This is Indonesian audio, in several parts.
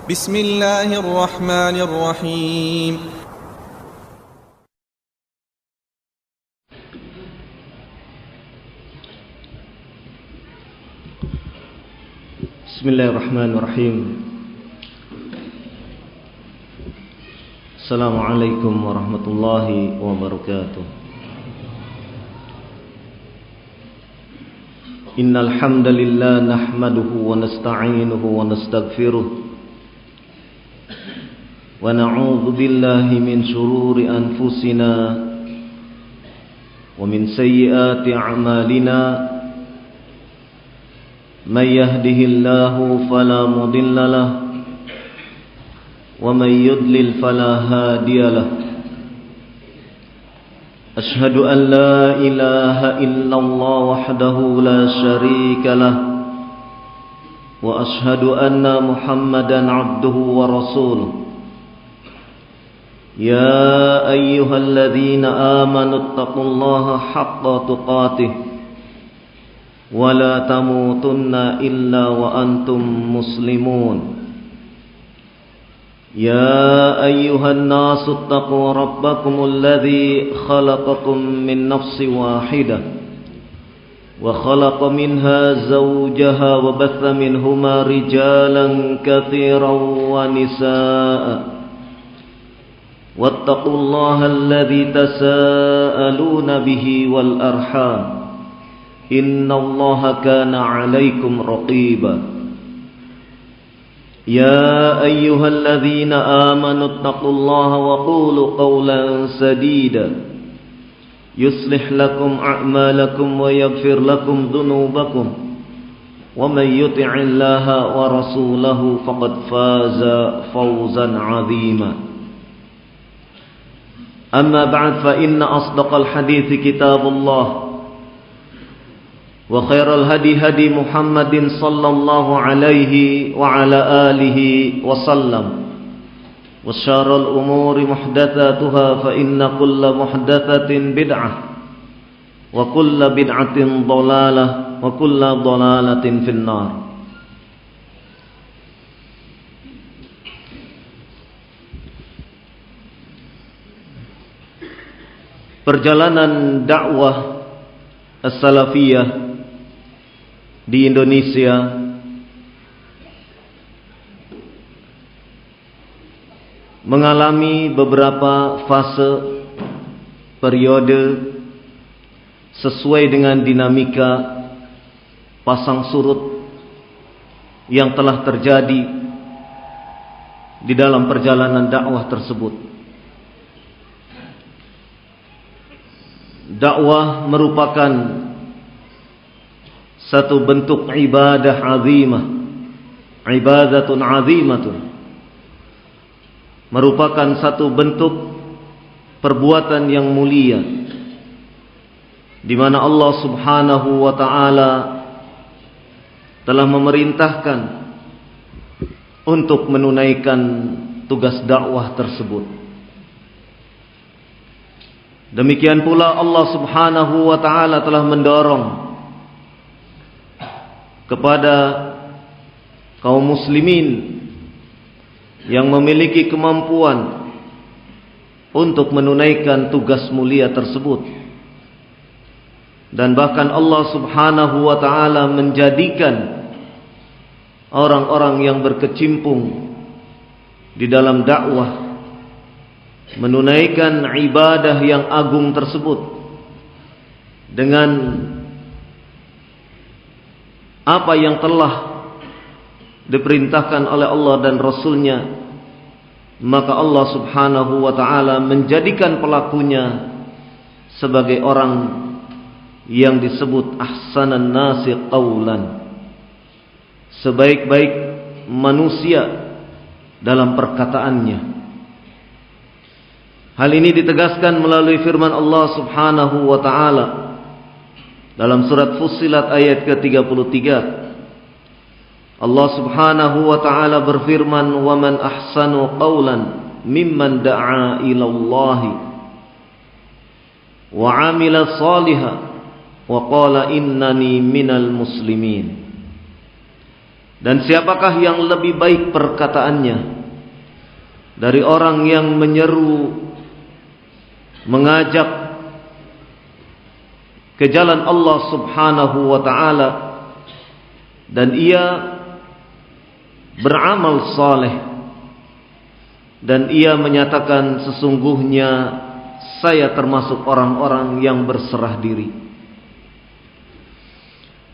بسم الله الرحمن الرحيم. بسم الله الرحمن الرحيم. السلام عليكم ورحمة الله وبركاته. إن الحمد لله نحمده ونستعينه ونستغفره ونعوذ بالله من شرور أنفسنا ومن سيئات أعمالنا. من يهده الله فلا مضل له ومن يضلل فلا هادي له. أشهد أن لا إله إلا الله وحده لا شريك له وأشهد أن محمدا عبده ورسوله. يا أيها الذين آمنوا اتقوا الله حق تقاته ولا تموتن إلا وأنتم مسلمون. يا أيها الناس اتقوا ربكم الذي خلقكم من نفس واحدة وخلق منها زوجها وبث منهما رجالا كثيرا ونساء. واتقوا الله الذي تساءلون به والأرحام إن الله كان عليكم رقيبا. يا أيها الذين آمنوا اتقوا الله وقولوا قولا سديدا يصلح لكم أعمالكم ويغفر لكم ذنوبكم ومن يطع الله ورسوله فقد فاز فوزا عظيما. أما بعد فإن أصدق الحديث كتاب الله وخير الهدي هدي محمد صلى الله عليه وعلى آله وسلم وشر الأمور محدثاتها فإن كل محدثة بدعة وكل بدعة ضلالة وكل ضلالة في النار. Perjalanan dakwah as-salafiyah di Indonesia mengalami beberapa fase periode sesuai dengan dinamika pasang surut yang telah terjadi di dalam perjalanan dakwah tersebut. Dakwah merupakan satu bentuk ibadah azimah, ibadatun azimatun, merupakan satu bentuk perbuatan yang mulia di mana Allah Subhanahu wa taala telah memerintahkan untuk menunaikan tugas dakwah tersebut. Demikian pula Allah Subhanahu wa taala telah mendorong kepada kaum muslimin yang memiliki kemampuan untuk menunaikan tugas mulia tersebut. Dan bahkan Allah Subhanahu wa taala menjadikan orang-orang yang berkecimpung di dalam dakwah menunaikan ibadah yang agung tersebut dengan apa yang telah diperintahkan oleh Allah dan Rasulnya, maka Allah Subhanahu wa ta'ala menjadikan pelakunya sebagai orang yang disebut ahsanan nasi qawlan, sebaik-baik manusia dalam perkataannya. Hal ini ditegaskan melalui firman Allah Subhanahu wa ta'ala dalam surat Fussilat ayat ke-33. Allah Subhanahu wa ta'ala berfirman, "Wa man ahsanu qawlan mimman da'a ila Allah wa 'amila shalihan wa qala innani minal muslimin." Dan siapakah yang lebih baik perkataannya dari orang yang menyeru, mengajak ke jalan Allah Subhanahu wa ta'ala, dan ia beramal saleh, dan ia menyatakan sesungguhnya saya termasuk orang-orang yang berserah diri.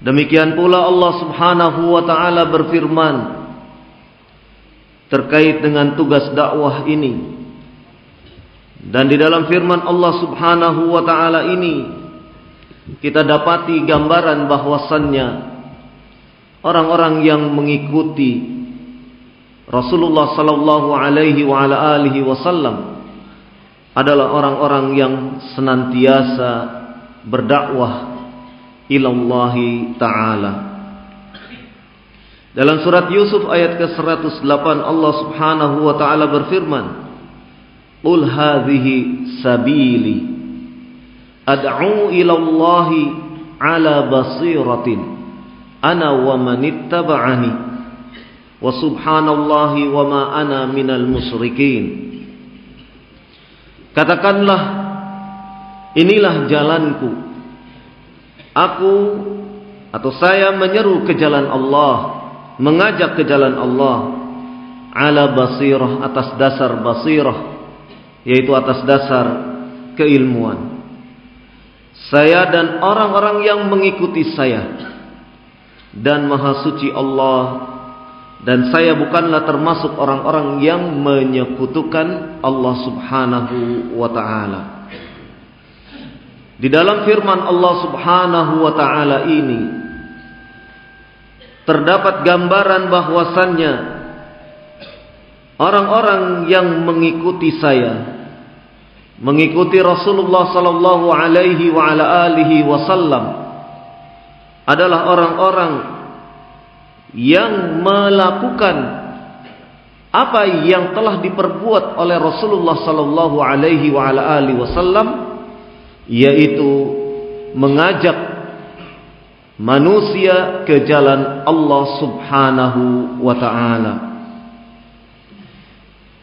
Demikian pula Allah Subhanahu wa ta'ala berfirman terkait dengan tugas dakwah ini. Dan di dalam firman Allah Subhanahu wa ta'ala ini kita dapati gambaran bahwasannya orang-orang yang mengikuti Rasulullah sallallahu alaihi wa ala alihi wasallam adalah orang-orang yang senantiasa berdakwah ilallahi ta'ala. Dalam surat Yusuf ayat ke-108 Allah Subhanahu wa ta'ala berfirman, "Qul hadhihi sabili ad'u ilallahi ala basiratin ana wa manittaba'ani wa subhanallahi wa ma ana minal musyrikin." Katakanlah, inilah jalanku, aku atau saya menyeru ke jalan Allah, mengajak ke jalan Allah, ala basirah, atas dasar basirah, yaitu atas dasar keilmuan. Saya dan orang-orang yang mengikuti saya, dan Maha Suci Allah, dan saya bukanlah termasuk orang-orang yang menyekutukan Allah Subhanahu wa ta'ala. Di dalam firman Allah Subhanahu wa ta'ala ini terdapat gambaran bahwasannya orang-orang yang mengikuti saya, mengikuti Rasulullah sallallahu alaihi wa ala alihi wasallam, adalah orang-orang yang melakukan apa yang telah diperbuat oleh Rasulullah sallallahu alaihi wa ala alihi wasallam, yaitu mengajak manusia ke jalan Allah Subhanahu wa ta'ala.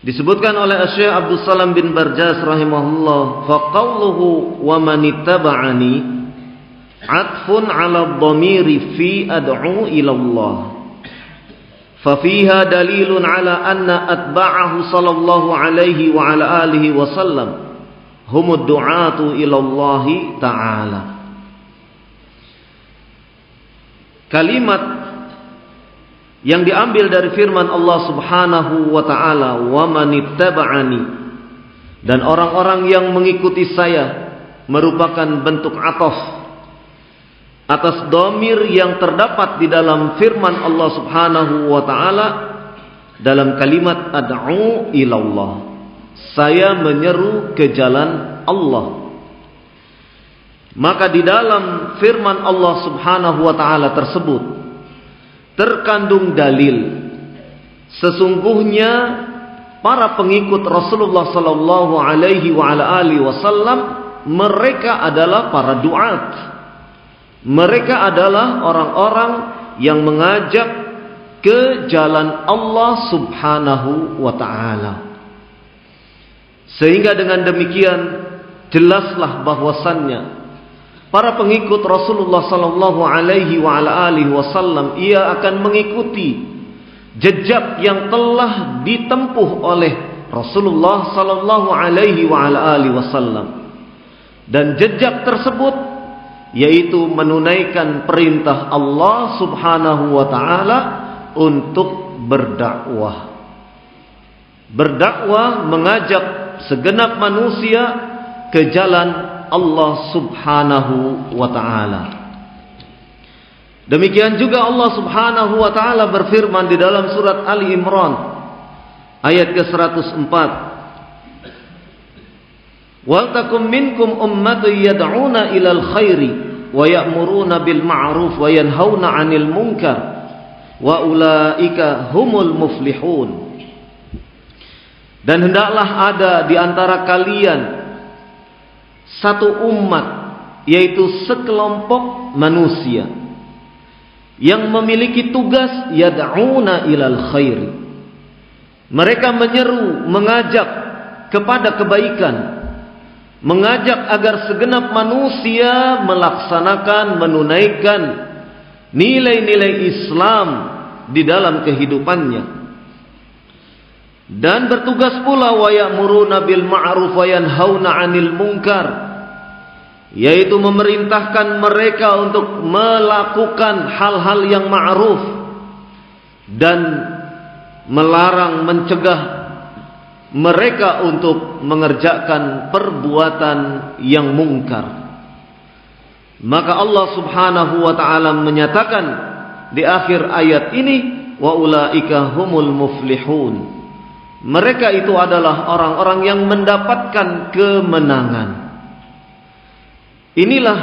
Disebutkan oleh Syekh Abdul Salam bin Barjas rahimahullah, faqauluhu wa manittaba'ani atfun 'ala dhamiri fi ad'u ila Allah, fa fiha dalilun 'ala anna atba'ahu sallallahu alaihi wa ala alihi wa sallam humud du'atu ila Allah ta'ala. Kalimat yang diambil dari firman Allah Subhanahu wa ta'ala, wa manittaba'ani, dan orang-orang yang mengikuti saya, merupakan bentuk ataf atas dhamir yang terdapat di dalam firman Allah Subhanahu wa ta'ala dalam kalimat ad'u ilallah, saya menyeru ke jalan Allah. Maka di dalam firman Allah Subhanahu wa ta'ala tersebut terkandung dalil sesungguhnya para pengikut Rasulullah sallallahu alaihi wa ala alihi wasallam, mereka adalah para duat. Mereka adalah orang-orang yang mengajak ke jalan Allah Subhanahu wa ta'ala. Sehingga dengan demikian jelaslah bahwasannya para pengikut Rasulullah sallallahu alaihi wa ala alihi wasallam, ia akan mengikuti jejak yang telah ditempuh oleh Rasulullah sallallahu alaihi wa ala alihi wasallam. Dan jejak tersebut yaitu menunaikan perintah Allah Subhanahu wa ta'ala untuk berdakwah. Berdakwah, mengajak segenap manusia ke jalan Allah Subhanahu wa ta'ala. Demikian juga Allah Subhanahu wa ta'ala berfirman di dalam surat Ali Imran ayat ke-104, wal takum minkum ummatun yad'una ilal khairi wa ya'muruna bil ma'ruf wa yanhauna 'anil munkar wa ulaika humul muflihun. Dan hendaklah ada di antara kalian satu umat, yaitu sekelompok manusia yang memiliki tugas yad'una ilal khair. Mereka menyeru, mengajak kepada kebaikan, mengajak agar segenap manusia melaksanakan, menunaikan nilai-nilai Islam di dalam kehidupannya. Dan bertugas pula wa ya'muruna bil ma'ruf wa yanhauna 'anil munkar, yaitu memerintahkan mereka untuk melakukan hal-hal yang ma'ruf dan melarang, mencegah mereka untuk mengerjakan perbuatan yang mungkar. Maka Allah Subhanahu wa ta'ala menyatakan di akhir ayat ini, wa ulaika humul muflihun. Mereka itu adalah orang-orang yang mendapatkan kemenangan. Inilah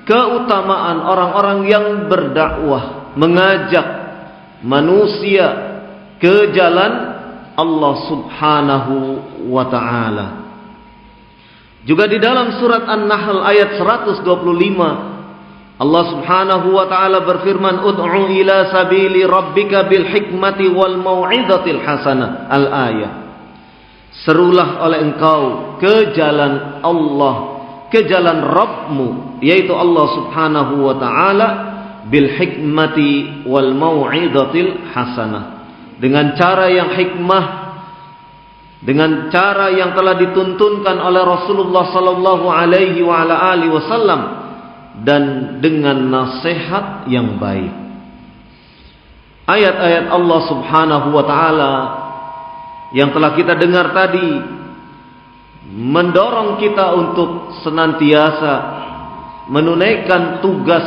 keutamaan orang-orang yang berdakwah, mengajak manusia ke jalan Allah Subhanahu wa ta'ala. Juga di dalam surat An-Nahl ayat 125, Allah Subhanahu wa ta'ala berfirman, ud'u ila sabili rabbika bil hikmati wal mau'izatil hasanah. Al-ayah. Serulah oleh engkau ke jalan Allah, ke jalan Rabbmu, yaitu Allah Subhanahu wa ta'ala, bil hikmati wal mau'izatil hasanah, dengan cara yang hikmah, dengan cara yang telah dituntunkan oleh Rasulullah sallallahu alaihi wa ala alihi wasallam, dan dengan nasihat yang baik. Ayat-ayat Allah Subhanahu wa ta'ala yang telah kita dengar tadi mendorong kita untuk senantiasa menunaikan tugas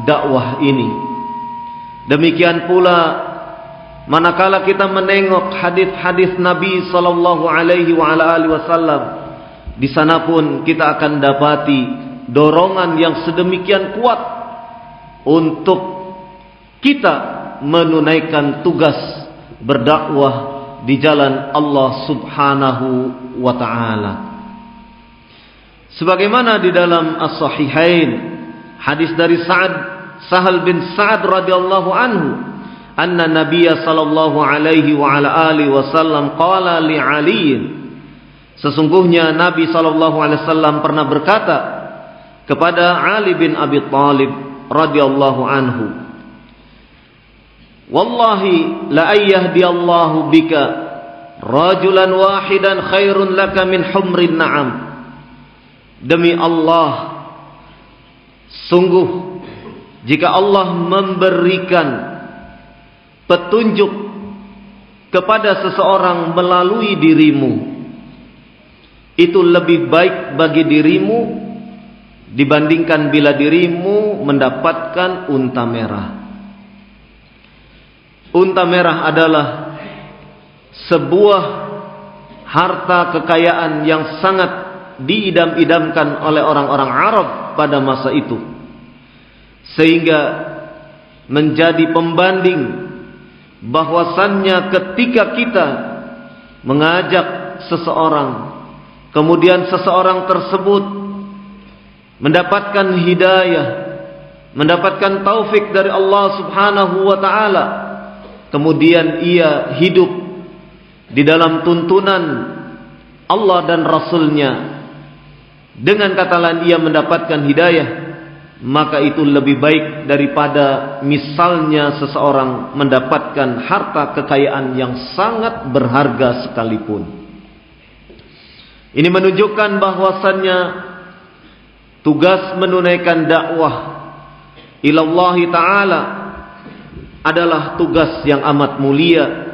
dakwah ini. Demikian pula manakala kita menengok hadis-hadis Nabi sallallahu alaihi wa ala alihi wasallam, di sana pun kita akan dapati dorongan yang sedemikian kuat untuk kita menunaikan tugas berdakwah di jalan Allah Subhanahu wa ta'ala. Sebagaimana di dalam As-Sahihain, hadis dari Sahal bin Sa'ad radhiyallahu anhu, anna Nabiyya sallallahu alaihi wa ala alihi wasallam qala li Ali, sesungguhnya Nabi sallallahu alaihi wasallam pernah berkata kepada Ali bin Abi Thalib radhiyallahu anhu, wallahi la ayyahdiyallahu bika rajulan wahidan khairun laka min humrin na'am. Demi Allah, sungguh jika Allah memberikan petunjuk kepada seseorang melalui dirimu, itu lebih baik bagi dirimu dibandingkan bila dirimu mendapatkan unta merah. Unta merah adalah sebuah harta kekayaan yang sangat diidam-idamkan oleh orang-orang Arab pada masa itu, sehingga menjadi pembanding bahwasannya ketika kita mengajak seseorang, kemudian seseorang tersebut mendapatkan hidayah, mendapatkan taufik dari Allah Subhanahu wa ta'ala, kemudian ia hidup di dalam tuntunan Allah dan Rasulnya, dengan kata lain ia mendapatkan hidayah, maka itu lebih baik daripada misalnya seseorang mendapatkan harta kekayaan yang sangat berharga sekalipun. Ini menunjukkan bahwasannya tugas menunaikan dakwah ilallahi ta'ala adalah tugas yang amat mulia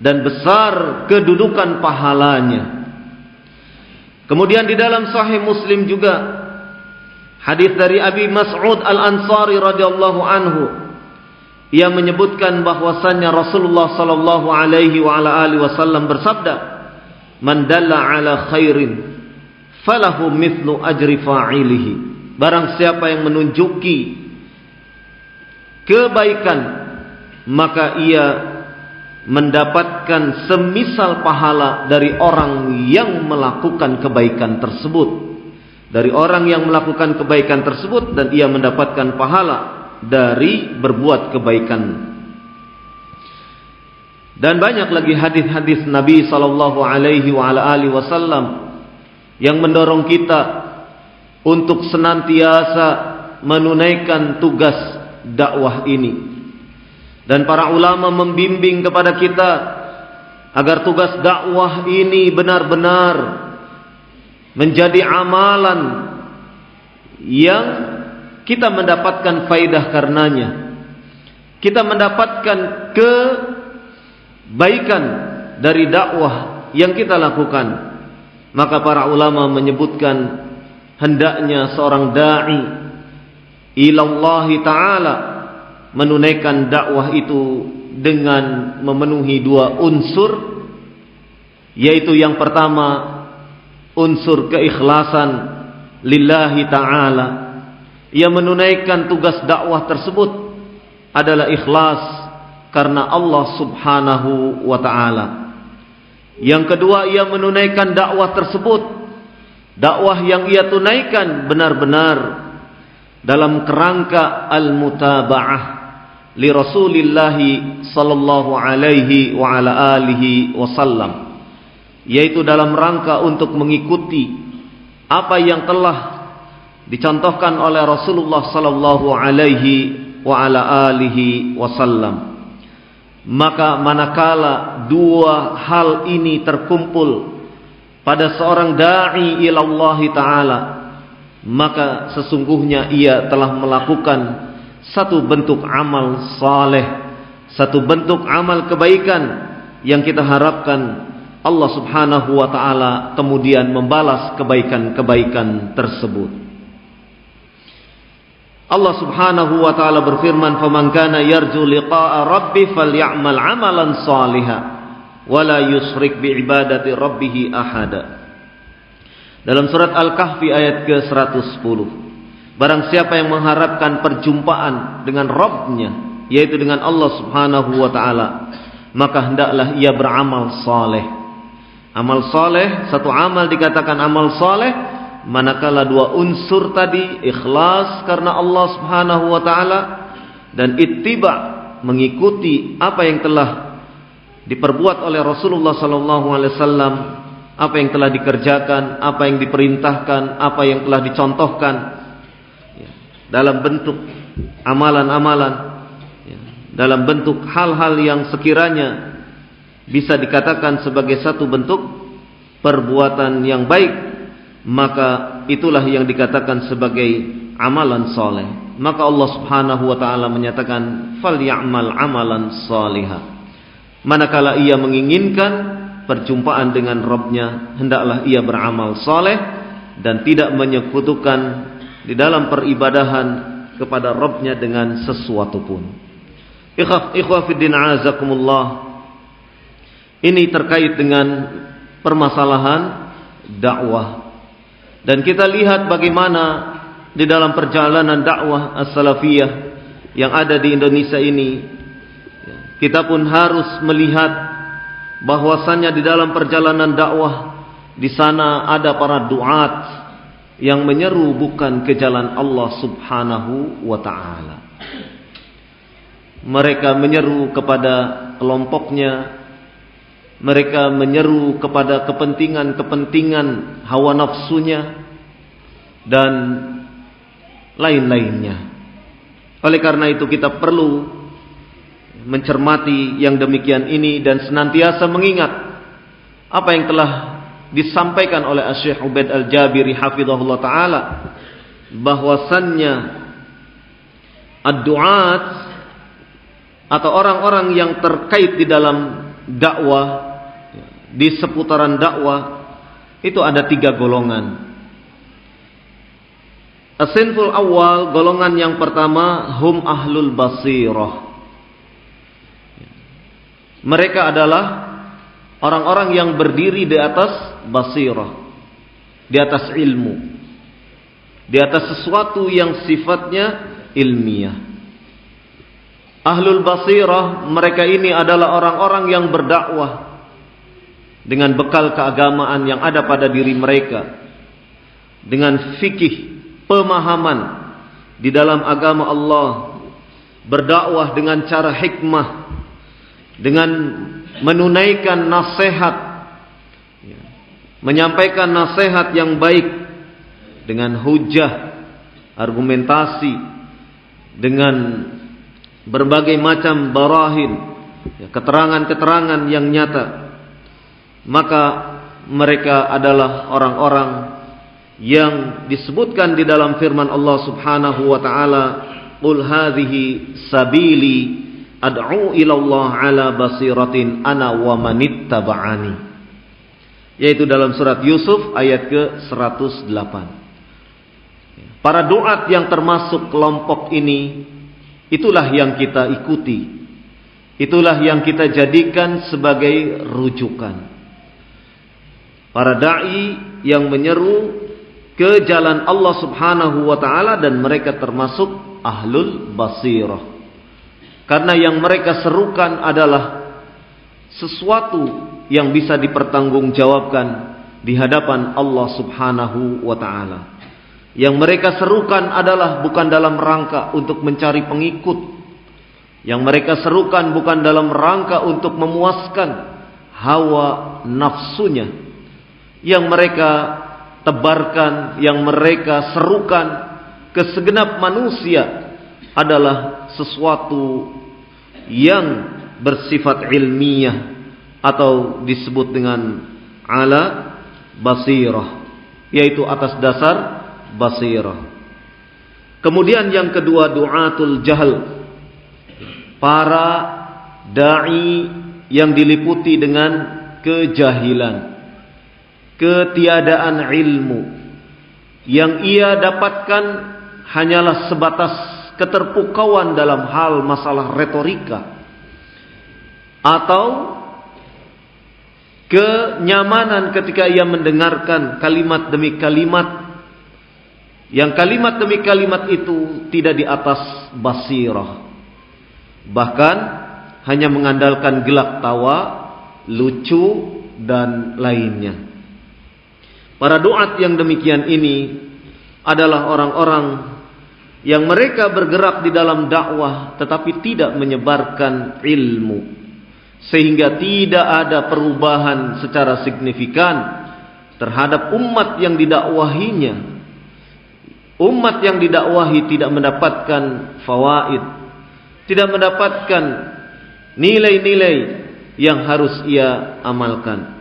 dan besar kedudukan pahalanya. Kemudian di dalam Sahih Muslim juga hadis dari Abi Mas'ud Al-Ansari radhiyallahu anhu, ia menyebutkan bahwasannya Rasulullah sallallahu alaihi wa ala alihi wasallam bersabda, man dalla ala khairin falahu mithlu ajri fa'ilihi. Barang siapa yang menunjuki kebaikan, maka ia mendapatkan semisal pahala dari orang yang melakukan kebaikan tersebut. Dari orang yang melakukan kebaikan tersebut, dan ia mendapatkan pahala dari berbuat kebaikan. Dan banyak lagi hadis-hadis Nabi sallallahu alaihi wasallam yang mendorong kita untuk senantiasa menunaikan tugas dakwah ini. Dan para ulama membimbing kepada kita agar tugas dakwah ini benar-benar menjadi amalan yang kita mendapatkan faidah karenanya. Kita mendapatkan kebaikan dari dakwah yang kita lakukan. Maka para ulama menyebutkan hendaknya seorang da'i ilallahi ta'ala menunaikan dakwah itu dengan memenuhi dua unsur, yaitu yang pertama unsur keikhlasan lillahi ta'ala. Ia menunaikan tugas dakwah tersebut adalah ikhlas karena Allah subhanahu wa ta'ala. Yang kedua, ia menunaikan dakwah tersebut, dakwah yang ia tunaikan benar-benar dalam kerangka al-mutaba'ah li Rasulillahi sallallahu alaihi wa ala alihi wasallam, yaitu dalam rangka untuk mengikuti apa yang telah dicontohkan oleh Rasulullah sallallahu alaihi wa ala alihi wasallam. Maka manakala dua hal ini terkumpul pada seorang da'i ilallah ta'ala, maka sesungguhnya ia telah melakukan satu bentuk amal saleh, satu bentuk amal kebaikan yang kita harapkan Allah subhanahu wa ta'ala kemudian membalas kebaikan-kebaikan tersebut. Allah subhanahu wa ta'ala berfirman, "Faman kana yarju liqa'a rabbi faly'amal 'amalan shalihan wa la yusyrik bi ibadati rabbih ahada." Dalam surat Al-Kahfi ayat ke-110. Barang siapa yang mengharapkan perjumpaan dengan Rabbnya, yaitu dengan Allah subhanahu wa ta'ala, maka hendaklah ia beramal saleh. Amal saleh, satu amal dikatakan amal saleh manakala dua unsur tadi, ikhlas karena Allah subhanahu wa ta'ala dan ittiba, mengikuti apa yang telah diperbuat oleh Rasulullah sallallahu alaihi wasallam, apa yang telah dikerjakan, apa yang diperintahkan, apa yang telah dicontohkan dalam bentuk amalan-amalan, dalam bentuk hal-hal yang sekiranya bisa dikatakan sebagai satu bentuk perbuatan yang baik, maka itulah yang dikatakan sebagai amalan soleh. Maka Allah subhanahu wa ta'ala menyatakan faly'amal amalan salihah. Manakala ia menginginkan perjumpaan dengan Rabbnya, hendaklah ia beramal soleh dan tidak menyekutukan di dalam peribadahan kepada Rabbnya dengan sesuatu pun. Ikhwah fiddin azakumullah. Ini terkait dengan permasalahan dakwah. Dan kita lihat bagaimana di dalam perjalanan dakwah as-salafiyah yang ada di Indonesia ini, kita pun harus melihat bahwasannya di dalam perjalanan dakwah di sana ada para duat yang menyeru bukan ke jalan Allah subhanahu wa ta'ala. Mereka menyeru kepada kelompoknya, mereka menyeru kepada kepentingan-kepentingan hawa nafsunya dan lain-lainnya. Oleh karena itu kita perlu mencermati yang demikian ini dan senantiasa mengingat apa yang telah disampaikan oleh Syekh Ubaid Al-Jabiri hafizahullah ta'ala, bahwasannya ad-du'at atau orang-orang yang terkait di dalam dakwah, di seputaran dakwah itu ada 3 golongan. As-sinful awal, golongan yang pertama, hum ahlul basirah. Mereka adalah orang-orang yang berdiri di atas basirah, di atas ilmu, di atas sesuatu yang sifatnya ilmiah. Ahlul basirah, mereka ini adalah orang-orang yang berdakwah dengan bekal keagamaan yang ada pada diri mereka, dengan fikih, pemahaman di dalam agama Allah berdakwah dengan cara hikmah, dengan menunaikan nasihat, menyampaikan nasihat yang baik dengan hujah, argumentasi, dengan berbagai macam barahin, keterangan-keterangan yang nyata, maka mereka adalah orang-orang yang disebutkan di dalam firman Allah Subhanahu wa taala, "Qul hadhihi sabili ad'u ila Allah ala basiratin ana wa manittaba'ani." Yaitu dalam surat Yusuf ayat ke-108. Para duat yang termasuk kelompok ini, itulah yang kita ikuti. Itulah yang kita jadikan sebagai rujukan. Para da'i yang menyeru ke jalan Allah Subhanahu wa taala, dan mereka termasuk ahlul basirah. Karena yang mereka serukan adalah sesuatu yang bisa dipertanggungjawabkan di hadapan Allah Subhanahu wa taala. Yang mereka serukan adalah bukan dalam rangka untuk mencari pengikut. Yang mereka serukan bukan dalam rangka untuk memuaskan hawa nafsunya. Yang mereka tebarkan, yang mereka serukan ke segenap manusia adalah sesuatu yang bersifat ilmiah atau disebut dengan ala basirah, yaitu atas dasar basirah. Kemudian yang kedua, du'atul jahl, para da'i yang diliputi dengan kejahilan, ketiadaan ilmu, yang ia dapatkan hanyalah sebatas keterpukauan dalam hal masalah retorika, atau kenyamanan ketika ia mendengarkan kalimat demi kalimat, yang kalimat demi kalimat itu tidak di atas basirah, bahkan hanya mengandalkan gelak tawa, lucu, dan lainnya. Para duat yang demikian ini adalah orang-orang yang mereka bergerak di dalam dakwah tetapi tidak menyebarkan ilmu, sehingga tidak ada perubahan secara signifikan terhadap umat yang didakwahinya. Umat yang didakwahi tidak mendapatkan fawaid, tidak mendapatkan nilai-nilai yang harus ia amalkan.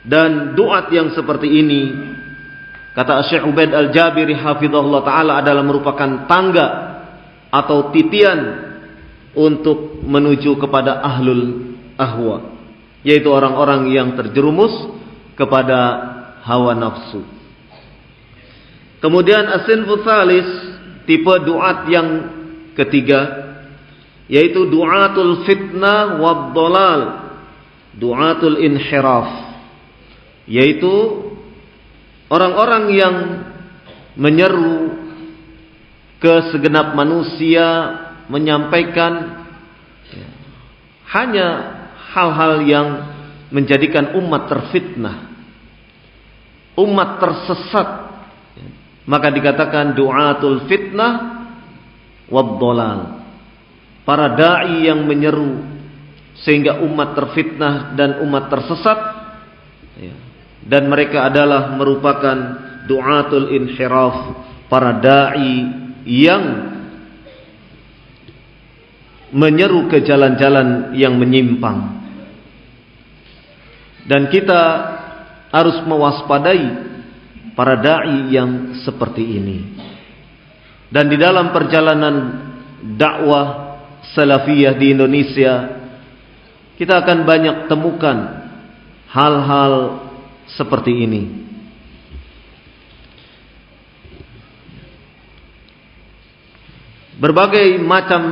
Dan duat yang seperti ini, kata Syekh Ubaid Al-Jabiri hafizahullah ta'ala, adalah merupakan tangga atau titian untuk menuju kepada ahlul ahwa, yaitu orang-orang yang terjerumus kepada hawa nafsu. Kemudian as-sinfu tsalis, tipe duat yang ketiga, yaitu duatul fitnah wad dhalal, duatul inhiraf, yaitu orang-orang yang menyeru ke segenap manusia, menyampaikan hanya hal-hal yang menjadikan umat terfitnah, umat tersesat. Maka dikatakan duatul fitnah wad dhalal, para dai yang menyeru sehingga umat terfitnah dan umat tersesat. Dan mereka adalah merupakan du'atul inhiraf, para da'i yang menyeru ke jalan-jalan yang menyimpang. Dan kita harus mewaspadai para da'i yang seperti ini. Dan di dalam perjalanan dakwah salafiyah di Indonesia, kita akan banyak temukan hal-hal seperti ini. Berbagai macam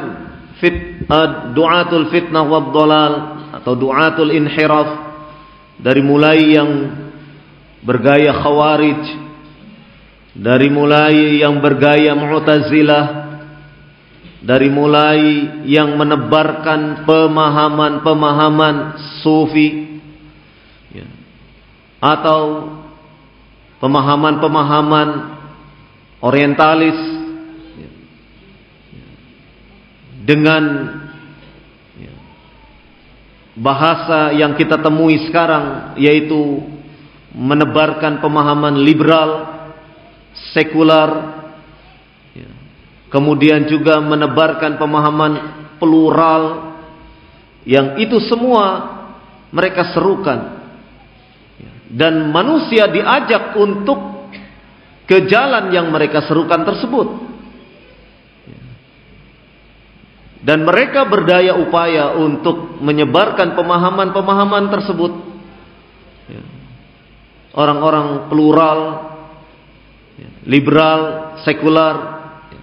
du'atul fitnah wad dhalal atau du'atul inhiraf, dari mulai yang bergaya khawarij, dari mulai yang bergaya mu'tazilah, dari mulai yang menebarkan pemahaman-pemahaman sufi, atau pemahaman-pemahaman orientalis, dengan bahasa yang kita temui sekarang, yaitu menebarkan pemahaman liberal, sekular, kemudian juga menebarkan pemahaman plural, yang itu semua mereka serukan, dan manusia diajak untuk ke jalan yang mereka serukan tersebut, dan mereka berdaya upaya untuk menyebarkan pemahaman-pemahaman tersebut. Orang-orang plural, liberal, sekular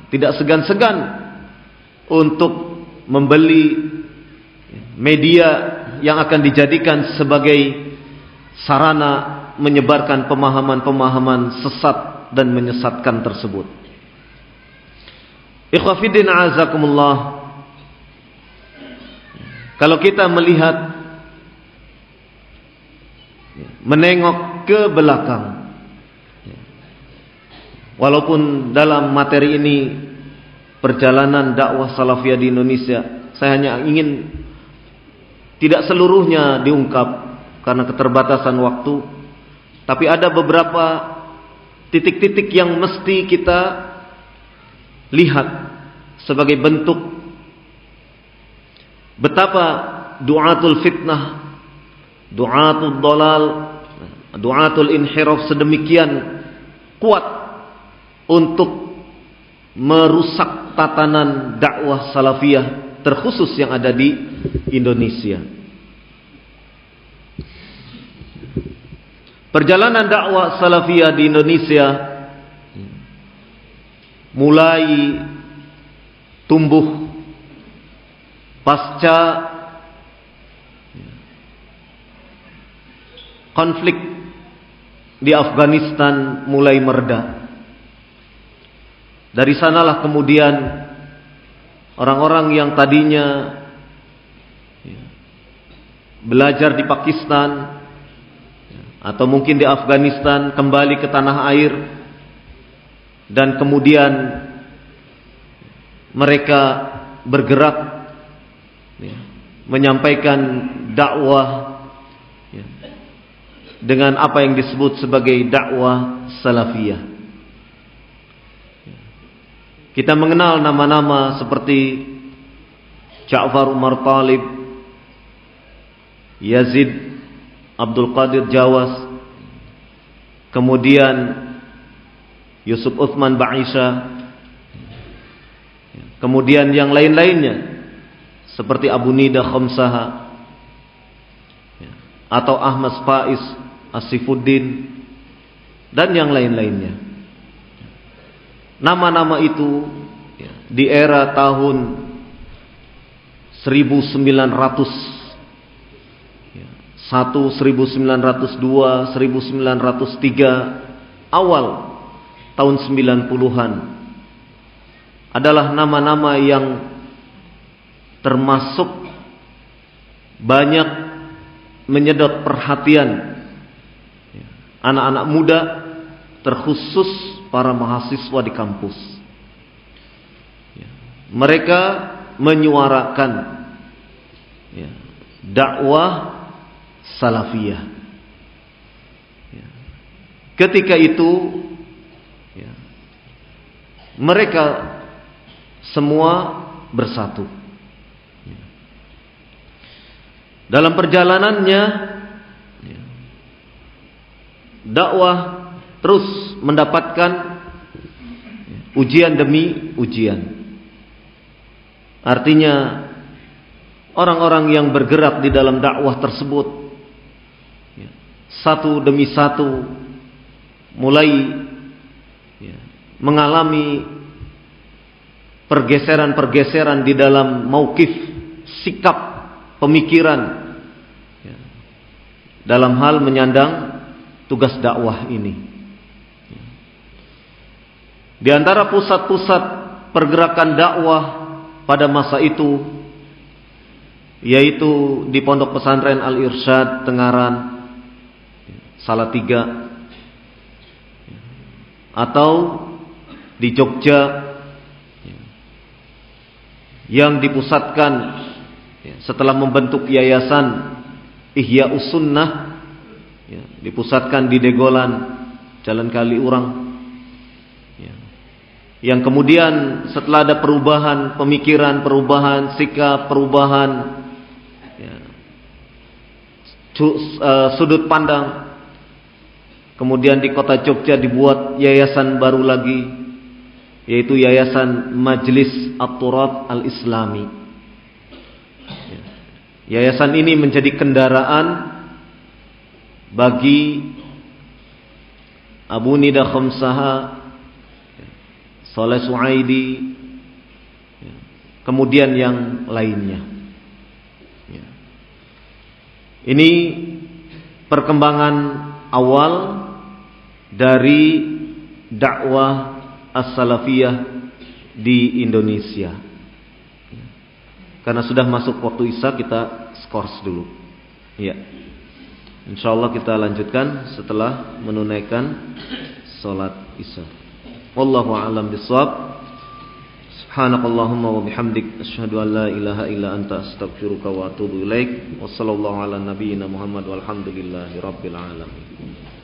tidak segan-segan untuk membeli media yang akan dijadikan sebagai sarana menyebarkan pemahaman-pemahaman sesat dan menyesatkan tersebut. Ikhwah fiddin a'azakumullah, kalau kita melihat, menengok ke belakang, walaupun dalam materi ini perjalanan dakwah salafiyah di Indonesia, saya hanya ingin tidak seluruhnya diungkap karena keterbatasan waktu, tapi ada beberapa titik-titik yang mesti kita lihat sebagai bentuk betapa du'atul fitnah, du'atul dolal, du'atul inhiraf sedemikian kuat untuk merusak tatanan dakwah salafiyah, terkhusus yang ada di Indonesia. Perjalanan dakwah salafiyah di Indonesia mulai tumbuh pasca konflik di Afghanistan mulai mereda. Dari sanalah kemudian orang-orang yang tadinya belajar di Pakistan atau mungkin di Afghanistan kembali ke tanah air, dan kemudian mereka bergerak menyampaikan dakwah dengan apa yang disebut sebagai dakwah salafiyah. Kita mengenal nama-nama seperti Ja'far Umar Talib, Yazid Abdul Qadir Jawas, kemudian Yusuf Uthman Ba'isha, kemudian yang lain-lainnya seperti Abu Nida Khamsaha atau Ahmad Faiz Asifuddin dan yang lain-lainnya. Nama-nama itu di era tahun 1900, 1902, 1903, awal tahun 90-an adalah nama-nama yang termasuk banyak menyedot perhatian anak-anak muda, terkhusus para mahasiswa di kampus. Mereka menyuarakan dakwah salafiyah. Ketika itu mereka semua bersatu. Dalam perjalanannya dakwah terus mendapatkan ujian demi ujian. Artinya orang-orang yang bergerak di dalam dakwah tersebut satu demi satu mulai mengalami pergeseran-pergeseran di dalam mauqif, sikap, pemikiran dalam hal menyandang tugas dakwah ini. Di antara pusat-pusat pergerakan dakwah pada masa itu yaitu di Pondok Pesantren Al-Irsyad Tengaran, Salatiga, atau di Jogja yang dipusatkan setelah membentuk yayasan Ihya'us Sunnah, dipusatkan di Degolan, Jalan Kaliurang, yang kemudian setelah ada perubahan pemikiran, perubahan sikap, perubahan sudut pandang, kemudian di kota Jogja dibuat yayasan baru lagi, yaitu Yayasan Majlis At-Turab Al-Islami. Yayasan ini menjadi kendaraan bagi Abu Nida Khamsaha, Saleh Suaidi, kemudian yang lainnya. Ini perkembangan awal dari dakwah as-salafiyah di Indonesia. Karena sudah masuk waktu Isya, kita skors dulu. Ya. Insyaallah kita lanjutkan setelah menunaikan salat Isya. Wallahu a'lam bishawab. Subhanakallahumma wa bihamdik asyhadu an la ilaha illa anta astaghfiruka wa atubu ilaik. Wassallallahu ala nabiyyina Muhammad walhamdulillahi rabbil alamin.